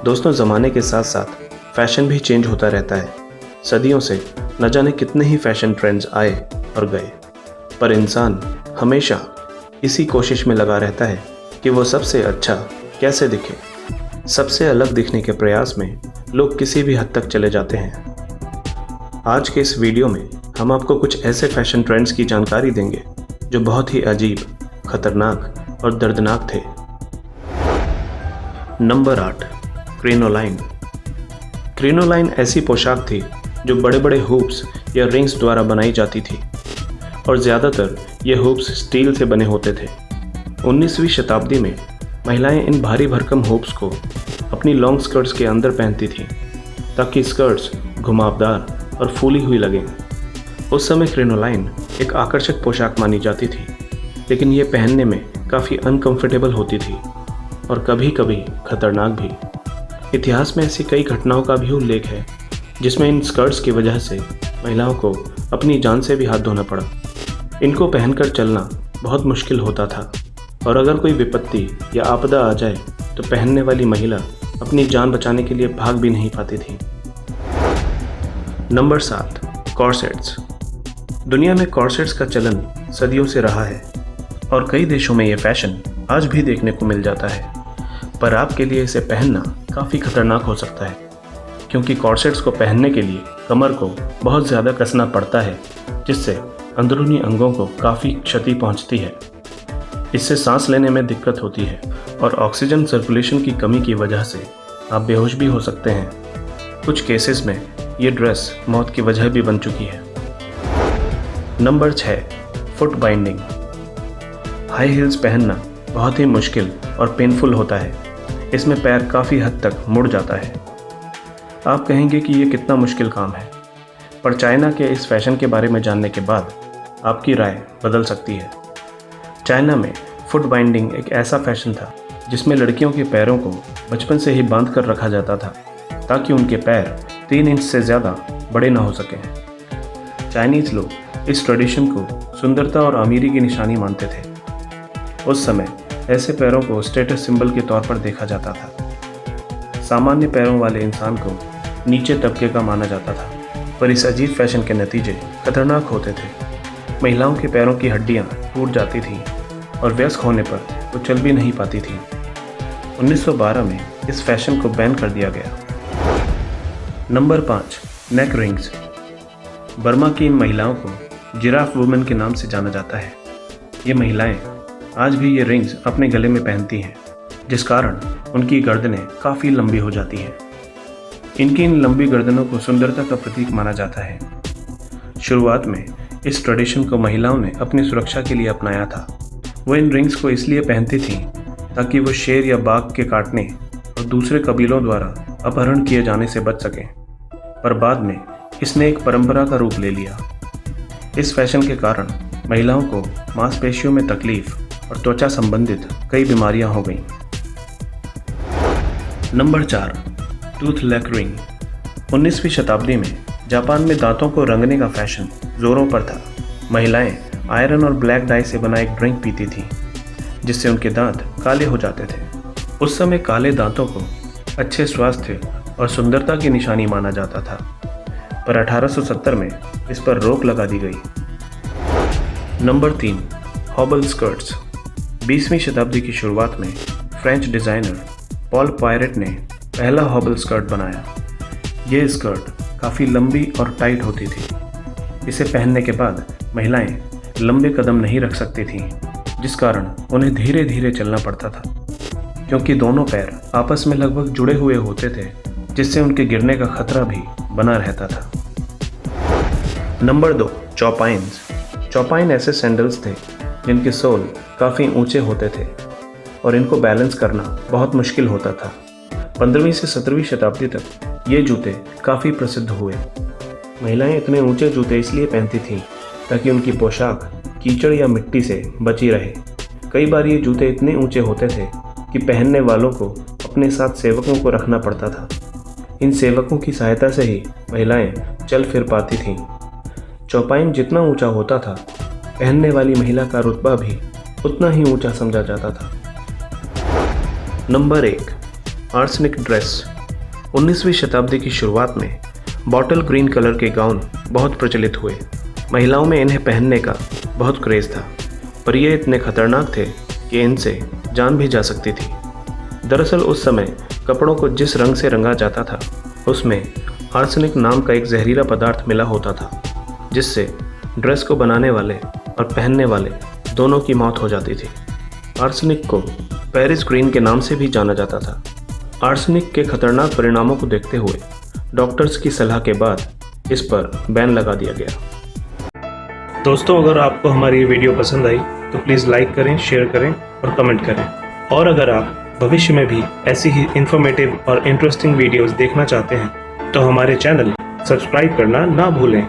दोस्तों, ज़माने के साथ साथ फैशन भी चेंज होता रहता है। सदियों से न जाने कितने ही फैशन ट्रेंड्स आए और गए, पर इंसान हमेशा इसी कोशिश में लगा रहता है कि वो सबसे अच्छा कैसे दिखे। सबसे अलग दिखने के प्रयास में लोग किसी भी हद तक चले जाते हैं। आज के इस वीडियो में हम आपको कुछ ऐसे फैशन ट्रेंड्स की जानकारी देंगे जो बहुत ही अजीब, खतरनाक और दर्दनाक थे। नंबर 8, क्रिनोलाइन। क्रिनोलाइन ऐसी पोशाक थी जो बड़े बड़े हुप्स या रिंग्स द्वारा बनाई जाती थी और ज़्यादातर ये हुप्स स्टील से बने होते थे। 19वीं शताब्दी में महिलाएं इन भारी भरकम हुप्स को अपनी लॉन्ग स्कर्ट्स के अंदर पहनती थीं ताकि स्कर्ट्स घुमावदार और फूली हुई लगें। उस समय क्रिनोलाइन एक आकर्षक पोशाक मानी जाती थी, लेकिन ये पहनने में काफ़ी अनकंफर्टेबल होती थी और कभी कभी खतरनाक भी। इतिहास में ऐसी कई घटनाओं का भी उल्लेख है जिसमें इन स्कर्ट्स की वजह से महिलाओं को अपनी जान से भी हाथ धोना पड़ा। इनको पहनकर चलना बहुत मुश्किल होता था और अगर कोई विपत्ति या आपदा आ जाए तो पहनने वाली महिला अपनी जान बचाने के लिए भाग भी नहीं पाती थी। Number 7, corsets. दुनिया में कॉर्सेट्स का चलन सदियों से रहा है और कई देशों में ये फैशन आज भी देखने को मिल जाता है, पर आपके लिए इसे पहनना काफ़ी खतरनाक हो सकता है क्योंकि कॉर्सेट्स को पहनने के लिए कमर को बहुत ज़्यादा कसना पड़ता है, जिससे अंदरूनी अंगों को काफ़ी क्षति पहुंचती है। इससे सांस लेने में दिक्कत होती है और ऑक्सीजन सर्कुलेशन की कमी की वजह से आप बेहोश भी हो सकते हैं। कुछ केसेस में ये ड्रेस मौत की वजह भी बन चुकी है। Number 6, foot binding. High heels पहनना बहुत ही मुश्किल और पेनफुल होता है। इसमें पैर काफ़ी हद तक मुड़ जाता है। आप कहेंगे कि ये कितना मुश्किल काम है, पर चाइना के इस फैशन के बारे में जानने के बाद आपकी राय बदल सकती है। चाइना में फुट बाइंडिंग एक ऐसा फैशन था जिसमें लड़कियों के पैरों को बचपन से ही बांध कर रखा जाता था ताकि उनके पैर 3 इंच से ज़्यादा बड़े ना हो सकें। चाइनीज़ लोग इस ट्रेडिशन को सुंदरता और अमीरी की निशानी मानते थे। उस समय ऐसे पैरों को स्टेटस सिंबल के तौर पर देखा जाता था। सामान्य पैरों वाले इंसान को नीचे तबके का माना जाता था, पर इस अजीब फैशन के नतीजे खतरनाक होते थे। महिलाओं के पैरों की हड्डियां टूट जाती थीं और वयस्क होने पर वो चल भी नहीं पाती थीं। 1912 में इस फैशन को बैन कर दिया गया। नंबर 5, नेक रिंग्स। बर्मा की इन महिलाओं को जिराफ वुमेन के नाम से जाना जाता है। ये महिलाएं आज भी ये रिंग्स अपने गले में पहनती हैं, जिस कारण उनकी गर्दनें काफ़ी लंबी हो जाती हैं। इनकी इन लंबी गर्दनों को सुंदरता का प्रतीक माना जाता है। शुरुआत में इस ट्रेडिशन को महिलाओं ने अपनी सुरक्षा के लिए अपनाया था। वो इन रिंग्स को इसलिए पहनती थीं ताकि वो शेर या बाघ के काटने और दूसरे कबीलों द्वारा अपहरण किए जाने से बच सकें, पर बाद में इसने एक परंपरा का रूप ले लिया। इस फैशन के कारण महिलाओं को मांसपेशियों में तकलीफ और त्वचा संबंधित कई बीमारियां हो गईं। Number 4, tooth lacquering. 19वीं शताब्दी में जापान में दांतों को रंगने का फैशन जोरों पर था। महिलाएं आयरन और ब्लैक डाई से बना एक ड्रिंक पीती थीं, जिससे उनके दांत काले हो जाते थे। उस समय काले दांतों को अच्छे स्वास्थ्य और सुंदरता की निशानी माना जाता था, पर 1870 में इस पर रोक लगा दी गई। Number 3, हॉबल skirts. 20वीं शताब्दी की शुरुआत में फ्रेंच डिज़ाइनर पॉल पायरेट ने पहला हॉबल स्कर्ट बनाया। ये स्कर्ट काफ़ी लंबी और टाइट होती थी। इसे पहनने के बाद महिलाएं लंबे कदम नहीं रख सकती थीं, जिस कारण उन्हें धीरे धीरे चलना पड़ता था क्योंकि दोनों पैर आपस में लगभग जुड़े हुए होते थे, जिससे उनके गिरने का खतरा भी बना रहता था। नंबर 2, चौपाइन्स। चौपाइन ऐसे सैंडल्स थे जिनके सोल काफ़ी ऊंचे होते थे और इनको बैलेंस करना बहुत मुश्किल होता था। 15वीं से 17वीं शताब्दी तक ये जूते काफ़ी प्रसिद्ध हुए। महिलाएं इतने ऊंचे जूते इसलिए पहनती थीं ताकि उनकी पोशाक कीचड़ या मिट्टी से बची रहे। कई बार ये जूते इतने ऊंचे होते थे कि पहनने वालों को अपने साथ सेवकों को रखना पड़ता था। इन सेवकों की सहायता से ही महिलाएं चल फिर पाती थीं। चौपाइन जितना ऊंचा होता था, पहनने वाली महिला का रुतबा भी उतना ही ऊंचा समझा जाता था। Number 1, arsenic dress. 19वीं शताब्दी की शुरुआत में बॉटल ग्रीन कलर के गाउन बहुत प्रचलित हुए। महिलाओं में इन्हें पहनने का बहुत क्रेज़ था, पर ये इतने खतरनाक थे कि इनसे जान भी जा सकती थी। दरअसल उस समय कपड़ों को जिस रंग से रंगा जाता था उसमें आर्सेनिक नाम का एक जहरीला पदार्थ मिला होता था, जिससे ड्रेस को बनाने वाले और पहनने वाले दोनों की मौत हो जाती थी। आर्सेनिक को पेरिस ग्रीन के नाम से भी जाना जाता था। आर्सेनिक के खतरनाक परिणामों को देखते हुए डॉक्टर्स की सलाह के बाद इस पर बैन लगा दिया गया। दोस्तों, अगर आपको हमारी ये वीडियो पसंद आई तो प्लीज़ लाइक करें, शेयर करें और कमेंट करें। और अगर आप भविष्य में भी ऐसी ही इन्फॉर्मेटिव और इंटरेस्टिंग वीडियोस देखना चाहते हैं तो हमारे चैनल सब्सक्राइब करना ना भूलें।